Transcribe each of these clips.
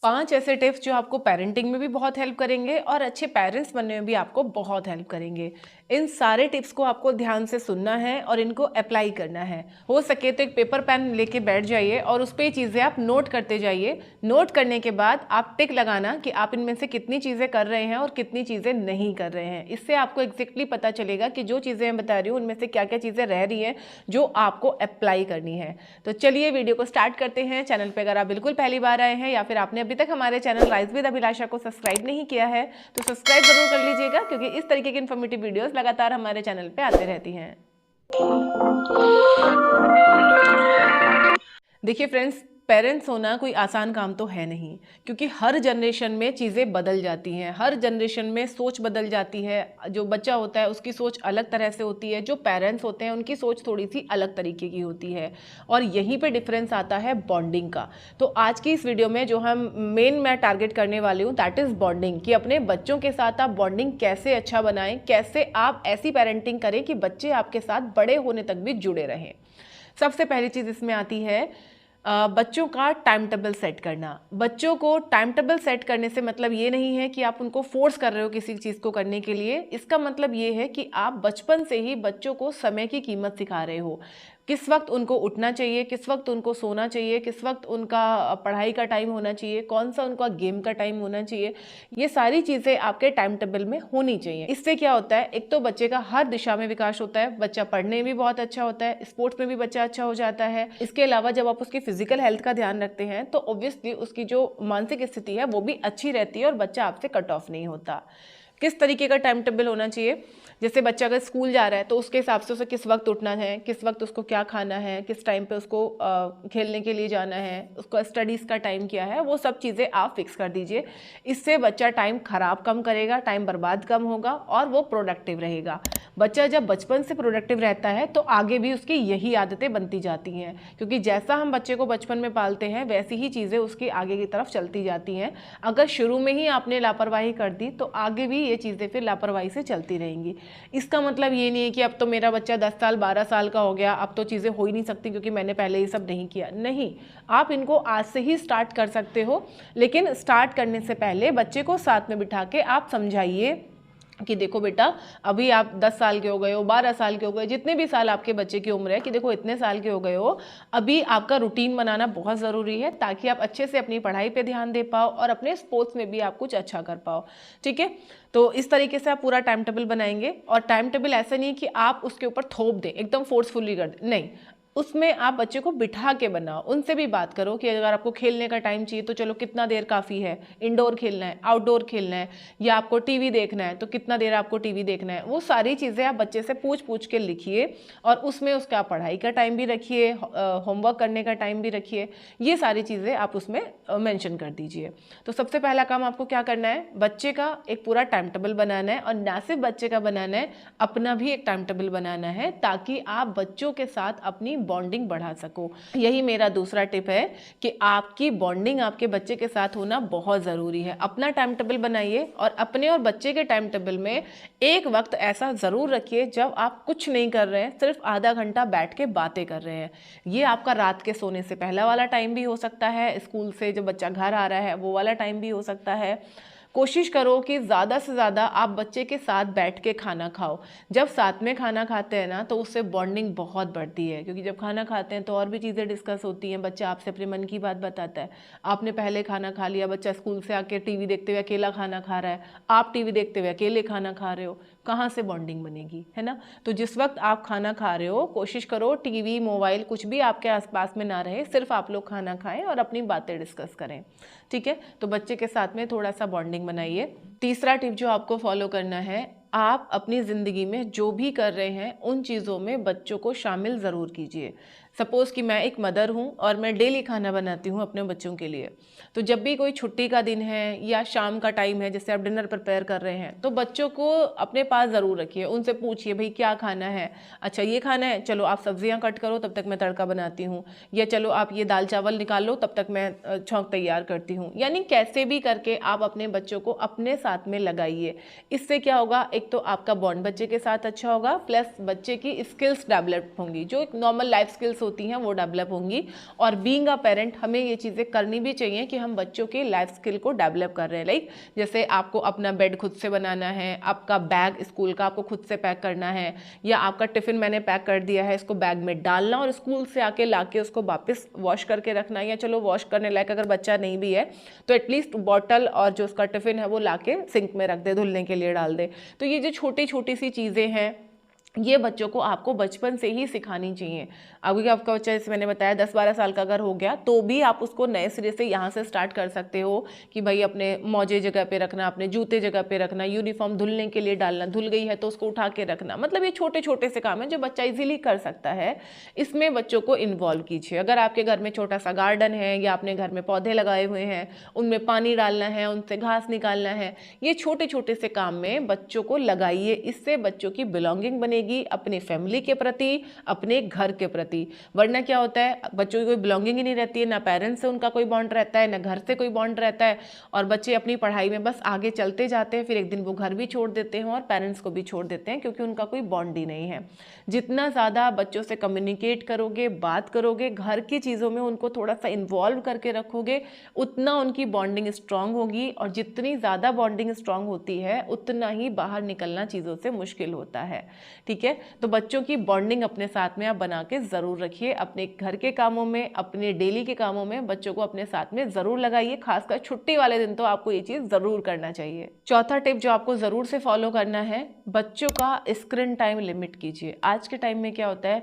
5 ऐसे टिप्स जो आपको पेरेंटिंग में भी बहुत हेल्प करेंगे और अच्छे पेरेंट्स बनने में भी आपको बहुत हेल्प करेंगे। इन सारे टिप्स को आपको ध्यान से सुनना है और इनको अप्लाई करना है। हो सके तो एक पेपर पेन लेके बैठ जाइए और उस पर ये चीज़ें आप नोट करते जाइए। नोट करने के बाद आप टिक लगाना कि आप इनमें से कितनी चीज़ें कर रहे हैं और कितनी चीज़ें नहीं कर रहे हैं। इससे आपको एग्जैक्टली पता चलेगा कि जो चीज़ें मैं बता रही हूँ उनमें से क्या क्या चीज़ें रह रही हैं जो आपको अप्लाई करनी है। तो चलिए वीडियो को स्टार्ट करते हैं। चैनल पर अगर आप बिल्कुल पहली बार आए हैं या फिर आपने अभी तक हमारे चैनल राइज विद अभिलाषा को सब्सक्राइब नहीं किया है तो सब्सक्राइब जरूर कर लीजिएगा, क्योंकि इस तरीके की इन्फॉर्मेटिव वीडियोस लगातार हमारे चैनल पे आते रहती हैं। देखिए फ्रेंड्स, पेरेंट्स होना कोई आसान काम तो है नहीं, क्योंकि हर जनरेशन में चीज़ें बदल जाती हैं, हर जनरेशन में सोच बदल जाती है। जो बच्चा होता है उसकी सोच अलग तरह से होती है, जो पेरेंट्स होते हैं उनकी सोच थोड़ी सी अलग तरीके की होती है, और यहीं पे डिफरेंस आता है बॉन्डिंग का। तो आज की इस वीडियो में जो मैं टारगेट करने वाली हूँ दैट इज़ बॉन्डिंग, कि अपने बच्चों के साथ आप बॉन्डिंग कैसे अच्छा बनाएं, कैसे आप ऐसी पेरेंटिंग करें कि बच्चे आपके साथ बड़े होने तक भी जुड़े रहें। सबसे पहली चीज़ इसमें आती है बच्चों का टाइम टेबल सेट करना। बच्चों को टाइम टेबल सेट करने से मतलब ये नहीं है कि आप उनको फोर्स कर रहे हो किसी चीज़ को करने के लिए। इसका मतलब ये है कि आप बचपन से ही बच्चों को समय की कीमत सिखा रहे हो। किस वक्त उनको उठना चाहिए, किस वक्त उनको सोना चाहिए, किस वक्त उनका पढ़ाई का टाइम होना चाहिए, कौन सा उनका गेम का टाइम होना चाहिए, ये सारी चीज़ें आपके टाइम टेबल में होनी चाहिए। इससे क्या होता है, एक तो बच्चे का हर दिशा में विकास होता है, बच्चा पढ़ने में भी बहुत अच्छा होता है, स्पोर्ट्स में भी बच्चा अच्छा हो जाता है। इसके अलावा जब आप उसकी फिजिकल हेल्थ का ध्यान रखते हैं तो ऑब्वियसली उसकी जो मानसिक स्थिति है वो भी अच्छी रहती है और बच्चा आपसे कट ऑफ नहीं होता। किस तरीके का टाइम टेबल होना चाहिए, जैसे बच्चा अगर स्कूल जा रहा है तो उसके हिसाब से उसे किस वक्त उठना है, किस वक्त उसको क्या खाना है, किस टाइम पे उसको खेलने के लिए जाना है, उसका स्टडीज़ का टाइम क्या है, वो सब चीज़ें आप फिक्स कर दीजिए। इससे बच्चा टाइम खराब कम करेगा, टाइम बर्बाद कम होगा और वो प्रोडक्टिव रहेगा। बच्चा जब बचपन से प्रोडक्टिव रहता है तो आगे भी उसकी यही आदतें बनती जाती हैं, क्योंकि जैसा हम बच्चे को बचपन में पालते हैं वैसी ही चीज़ें उसकी आगे की तरफ चलती जाती हैं। अगर शुरू में ही आपने लापरवाही कर दी तो आगे भी ये चीज़ें फिर लापरवाही से चलती रहेंगी। इसका मतलब ये नहीं है कि अब तो मेरा बच्चा 10 साल 12 साल का हो गया, अब तो चीज़ें हो ही नहीं सकती क्योंकि मैंने पहले ये सब नहीं किया। नहीं, आप इनको आज से ही स्टार्ट कर सकते हो, लेकिन स्टार्ट करने से पहले बच्चे को साथ में बिठा के आप समझाइए कि देखो बेटा, अभी आप 10 साल के हो गए हो, 12 साल के हो गए, जितने भी साल आपके बच्चे की उम्र है, कि देखो इतने साल के हो गए हो, अभी आपका रूटीन बनाना बहुत ज़रूरी है ताकि आप अच्छे से अपनी पढ़ाई पे ध्यान दे पाओ और अपने स्पोर्ट्स में भी आप कुछ अच्छा कर पाओ। ठीक है, तो इस तरीके से आप पूरा टाइम टेबल बनाएंगे। और टाइम टेबल ऐसा नहीं कि आप उसके ऊपर थोप दें, एकदम फोर्सफुली कर दें, नहीं, उसमें आप बच्चे को बिठा के बनाओ। उनसे भी बात करो कि अगर आपको खेलने का टाइम चाहिए तो चलो कितना देर काफ़ी है, इंडोर खेलना है, आउटडोर खेलना है, या आपको टीवी देखना है तो कितना देर आपको टीवी देखना है। वो सारी चीज़ें आप बच्चे से पूछ पूछ के लिखिए और उसमें उसका पढ़ाई का टाइम भी रखिए, होमवर्क करने का टाइम भी रखिए, ये सारी चीज़ें आप उसमें मेंशन कर दीजिए। तो सबसे पहला काम आपको क्या करना है, बच्चे का एक पूरा टाइम टेबल बनाना है, और ना सिर्फ बच्चे का बनाना है, अपना भी एक टाइम टेबल बनाना है ताकि आप बच्चों के साथ अपनी बॉन्डिंग बढ़ा सको। यही मेरा दूसरा टिप है कि आपकी बॉन्डिंग आपके बच्चे के साथ होना बहुत ज़रूरी है। अपना टाइम टेबल बनाइए और अपने और बच्चे के टाइम टेबल में एक वक्त ऐसा ज़रूर रखिए जब आप कुछ नहीं कर रहे हैं, सिर्फ आधा घंटा बैठ के बातें कर रहे हैं। ये आपका रात के सोने से पहला वाला टाइम भी हो सकता है, स्कूल से जब बच्चा घर आ रहा है वो वाला टाइम भी हो सकता है। कोशिश करो कि ज़्यादा से ज़्यादा आप बच्चे के साथ बैठ के खाना खाओ। जब साथ में खाना खाते हैं ना तो उससे बॉन्डिंग बहुत बढ़ती है, क्योंकि जब खाना खाते हैं तो और भी चीज़ें डिस्कस होती हैं, बच्चा आपसे अपने मन की बात बताता है। आपने पहले खाना खा लिया, बच्चा स्कूल से आके टीवी देखते हुए अकेला खाना खा रहा है, आप टीवी देखते हुए अकेले खाना खा रहे हो, कहाँ से बॉन्डिंग बनेगी, है ना। तो जिस वक्त आप खाना खा रहे हो कोशिश करो टीवी मोबाइल कुछ भी आपके आसपास में ना रहे, सिर्फ आप लोग खाना खाएं और अपनी बातें डिस्कस करें। ठीक है, तो बच्चे के साथ में थोड़ा सा बॉन्डिंग बनाइए। तीसरा टिप जो आपको फॉलो करना है, आप अपनी ज़िंदगी में जो भी कर रहे हैं उन चीज़ों में बच्चों को शामिल ज़रूर कीजिए। सपोज़ कि मैं एक मदर हूँ और मैं डेली खाना बनाती हूँ अपने बच्चों के लिए, तो जब भी कोई छुट्टी का दिन है या शाम का टाइम है, जैसे आप डिनर प्रिपेयर कर रहे हैं, तो बच्चों को अपने पास ज़रूर रखिए, उनसे पूछिए भाई क्या खाना है, अच्छा ये खाना है, चलो आप सब्जियां कट करो तब तक मैं तड़का बनाती हूँ, या चलो आप ये दाल चावल निकाल लो तब तक मैं छौंक तैयार करती हूँ। यानी कैसे भी करके आप अपने बच्चों को अपने साथ में लगाइए। इससे क्या होगा, एक तो आपका बॉन्ड बच्चे के साथ अच्छा होगा, प्लस बच्चे की स्किल्स डेवलप होंगी, जो एक नॉर्मल लाइफ स्किल्स होती हैं वो डेवलप होंगी। और बीइंग अ पेरेंट हमें ये चीज़ें करनी भी चाहिए कि हम बच्चों के लाइफ स्किल को डेवलप कर रहे हैं। लाइक जैसे आपको अपना बेड खुद से बनाना है, आपका बैग स्कूल का आपको खुद से पैक करना है, या आपका टिफ़िन मैंने पैक कर दिया है, इसको बैग में डालना और स्कूल से आके लाके उसको वापस वॉश करके रखना, या चलो वॉश करने लायक अगर बच्चा नहीं भी है तो एटलीस्ट बॉटल और जो उसका टिफ़िन है वो लाके सिंक में रख दे, धुलने के लिए डाल दे। तो ये जो छोटी छोटी सी चीज़ें हैं ये बच्चों को आपको बचपन से ही सिखानी चाहिए। अभी आपका बच्चा जैसे मैंने बताया 10-12 साल का अगर हो गया तो भी आप उसको नए सिरे से यहाँ से स्टार्ट कर सकते हो कि भाई अपने मोजे जगह पे रखना, अपने जूते जगह पे रखना, यूनिफॉर्म धुलने के लिए डालना, धुल गई है तो उसको उठा के रखना। मतलब ये छोटे छोटे से काम है जो बच्चा इजीली कर सकता है, इसमें बच्चों को इन्वॉल्व कीजिए। अगर आपके घर में छोटा सा गार्डन है या अपने घर में पौधे लगाए हुए हैं, उनमें पानी डालना है, उनसे घास निकालना है, ये छोटे छोटे से काम में बच्चों को लगाइए। इससे बच्चों की बिलोंगिंग बनेगी अपने फैमिली के प्रति, अपने घर के प्रति। वरना क्या होता है, बच्चों की कोई बिलोंगिंग ही नहीं रहती है, ना पेरेंट्स से उनका कोई बॉन्ड रहता है, ना घर से कोई बॉन्ड रहता है, और बच्चे अपनी पढ़ाई में बस आगे चलते जाते हैं। फिर एक दिन वो घर भी छोड़ देते हैं और पेरेंट्स को भी छोड़ देते हैं, क्योंकि उनका कोई बॉन्ड ही नहीं है। जितना ज़्यादा बच्चों से कम्युनिकेट करोगे, बात करोगे, घर की चीज़ों में उनको थोड़ा सा इन्वॉल्व करके रखोगे, उतना उनकी बॉन्डिंग स्ट्रांग होगी। और जितनी ज़्यादा बॉन्डिंग स्ट्रांग होती है उतना ही बाहर निकलना चीज़ों से मुश्किल होता है। ठीक है, तो बच्चों की बॉन्डिंग अपने साथ में आप बना के ज़रूर रखिए। अपने घर के कामों में, अपने डेली के कामों में बच्चों को अपने साथ में ज़रूर लगाइए। खासकर छुट्टी वाले दिन तो आपको ये चीज़ ज़रूर करना चाहिए। चौथा टिप जो आपको ज़रूर से फॉलो करना है, बच्चों का स्क्रीन टाइम लिमिट कीजिए। आज के टाइम में क्या होता है,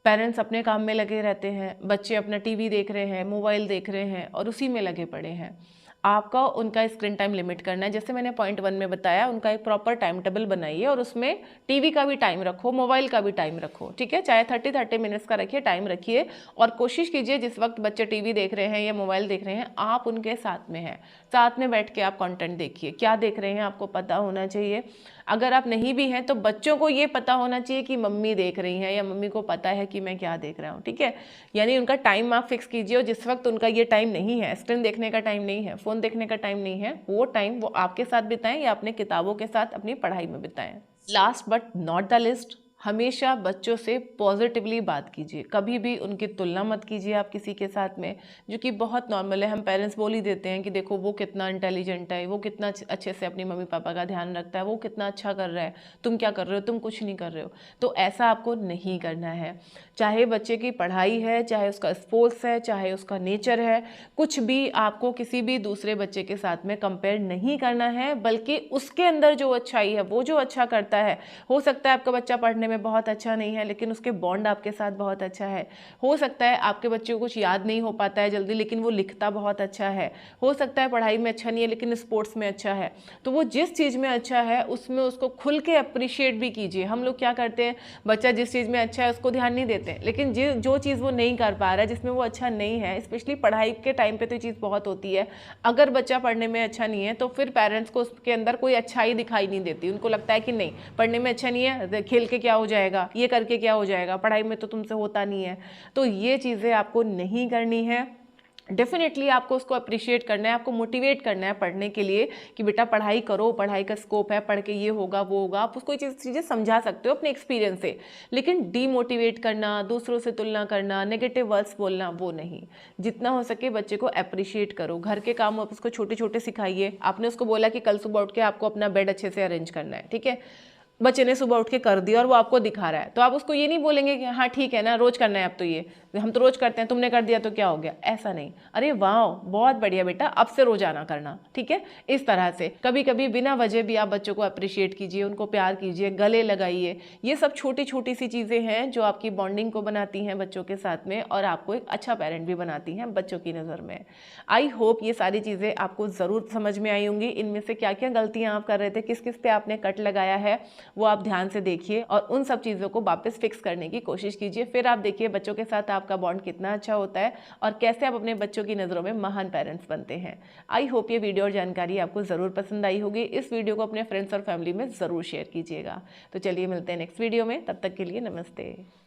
पेरेंट्स अपने काम में लगे रहते हैं, बच्चे अपना टीवी देख रहे हैं, मोबाइल देख रहे हैं और उसी में लगे पड़े हैं। आपका उनका स्क्रीन टाइम लिमिट करना है। जैसे मैंने पॉइंट 1 में बताया, उनका एक प्रॉपर टाइम टेबल बनाइए और उसमें टीवी का भी टाइम रखो, मोबाइल का भी टाइम रखो। ठीक है, चाहे 30-30 मिनट्स का रखिए, टाइम रखिए। और कोशिश कीजिए जिस वक्त बच्चे टीवी देख रहे हैं या मोबाइल देख रहे हैं, आप उनके साथ में हैं, साथ में बैठ के आप कंटेंट देखिए। क्या देख रहे हैं आपको पता होना चाहिए। अगर आप नहीं भी हैं तो बच्चों को ये पता होना चाहिए कि मम्मी देख रही हैं या मम्मी को पता है कि मैं क्या देख रहा हूँ। ठीक है, यानी उनका टाइम आप फिक्स कीजिए, और जिस वक्त उनका ये टाइम नहीं है, स्क्रीन देखने का टाइम नहीं है, फ़ोन देखने का टाइम नहीं है, वो टाइम वो आपके साथ बिताएं या अपने किताबों के साथ अपनी पढ़ाई में बिताएं। Last but not the list, हमेशा बच्चों से पॉजिटिवली बात कीजिए। कभी भी उनकी तुलना मत कीजिए आप किसी के साथ में, जो कि बहुत नॉर्मल है। हम पेरेंट्स बोल ही देते हैं कि देखो वो कितना इंटेलिजेंट है, वो कितना अच्छे से अपनी मम्मी पापा का ध्यान रखता है, वो कितना अच्छा कर रहा है, तुम क्या कर रहे हो, तुम कुछ नहीं कर रहे हो। तो ऐसा आपको नहीं करना है। चाहे बच्चे की पढ़ाई है, चाहे उसका स्पोर्ट्स है, चाहे उसका नेचर है, कुछ भी आपको किसी भी दूसरे बच्चे के साथ में कंपेयर नहीं करना है, बल्कि उसके अंदर जो अच्छाई है, वो जो अच्छा करता है। हो सकता है आपका बच्चा पढ़ने में बहुत अच्छा नहीं है, लेकिन उसके बॉन्ड आपके साथ बहुत अच्छा है। हो सकता है आपके बच्चे को कुछ याद नहीं हो पाता है जल्दी, लेकिन वो लिखता बहुत अच्छा है। हो सकता है पढ़ाई में अच्छा नहीं है, लेकिन स्पोर्ट्स में अच्छा है। तो वो जिस चीज़ में अच्छा है उसमें उसको खुल के अप्रिशिएट भी कीजिए। हम लोग क्या करते हैं, बच्चा जिस चीज़ में अच्छा है उसको ध्यान नहीं देते, लेकिन जो चीज़ वो नहीं कर पा रहा है, जिसमें वो अच्छा नहीं है, स्पेशली पढ़ाई के टाइम पे तो ये चीज़ बहुत होती है। अगर बच्चा पढ़ने में अच्छा नहीं है तो फिर पेरेंट्स को उसके अंदर कोई अच्छाई दिखाई नहीं देती। उनको लगता है कि नहीं, पढ़ने में अच्छा नहीं है, खेल के क्या हो जाएगा, ये करके क्या हो जाएगा, पढ़ाई में तो तुमसे होता नहीं है। तो ये चीज़ें आपको नहीं करनी है। डेफिनेटली आपको उसको अप्रिशिएट करना है, आपको मोटिवेट करना है पढ़ने के लिए कि बेटा पढ़ाई करो, पढ़ाई का स्कोप है, पढ़ के ये होगा वो होगा। आप उसको ये चीज़ें समझा सकते हो अपने एक्सपीरियंस से, लेकिन डीमोटिवेट करना, दूसरों से तुलना करना, नेगेटिव वर्ड्स बोलना, वो नहीं। जितना हो सके बच्चे को अप्रिशिएट करो। घर के काम आप उसको छोटे छोटे सिखाइए। आपने उसको बोला कि कल सुबह उठ के आपको अपना बेड अच्छे से अरेंज करना है, ठीक है, बच्चे ने सुबह उठ के कर दिया और वो आपको दिखा रहा है, तो आप उसको ये नहीं बोलेंगे कि हाँ ठीक है ना, रोज करना है अब तो, ये हम तो रोज करते हैं, तुमने कर दिया तो क्या हो गया, ऐसा नहीं। अरे वाह बहुत बढ़िया बेटा, अब से रोजाना करना। ठीक है, इस तरह से कभी कभी बिना वजह भी आप बच्चों को अप्रिशिएट कीजिए, उनको प्यार कीजिए, गले लगाइए। ये सब छोटी छोटी सी चीज़ें हैं जो आपकी बॉन्डिंग को बनाती हैं बच्चों के साथ में, और आपको एक अच्छा पेरेंट भी बनाती हैं बच्चों की नज़र में। आई होप ये सारी चीज़ें आपको ज़रूर समझ में आई होंगी। इनमें से क्या क्या गलतियाँ आप कर रहे थे, किस किस पे आपने कट लगाया है, वो आप ध्यान से देखिए और उन सब चीज़ों को वापस फिक्स करने की कोशिश कीजिए। फिर आप देखिए बच्चों के साथ आपका बॉन्ड कितना अच्छा होता है और कैसे आप अपने बच्चों की नज़रों में महान पेरेंट्स बनते हैं। आई होप ये वीडियो और जानकारी आपको ज़रूर पसंद आई होगी। इस वीडियो को अपने फ्रेंड्स और फैमिली में ज़रूर शेयर कीजिएगा। तो चलिए मिलते हैं नेक्स्ट वीडियो में, तब तक के लिए नमस्ते।